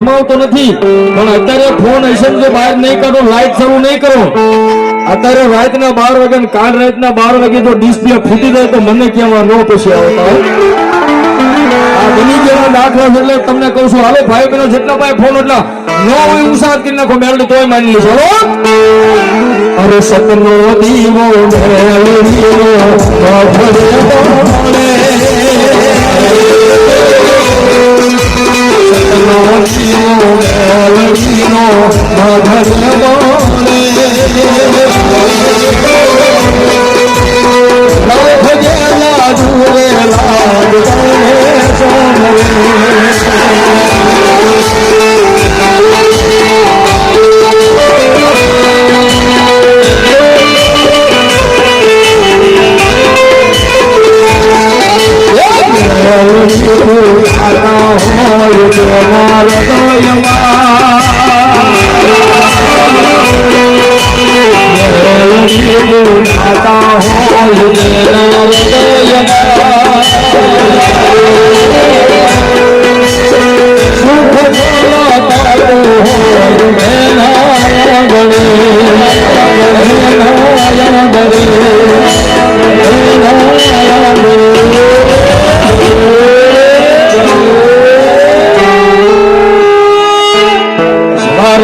આવતો નથી પણ અત્યારે ફોન હશે જો બહાર નહીં કરો લાઈટ શરૂ નહીં કરો અત્યારે રાતના 12 વાગે ને કાલ રાતના 12 વાગે જો ડિસ્પ્લે ફૂટી જાય તો મને કેવા નો પછી આવતા આ બની ગયેલા દાખલા છે એટલે તમને કહું છું હાલો ભાઈ બહેનો જેટલા ભાઈ ફોન એટલા નો હોય ઉસાદ કરી નાખો મેળવી તોય માની લેજો અરે સતનો દીવો મેળવીનો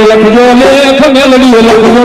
લખજો લેખ મેલડી લખજો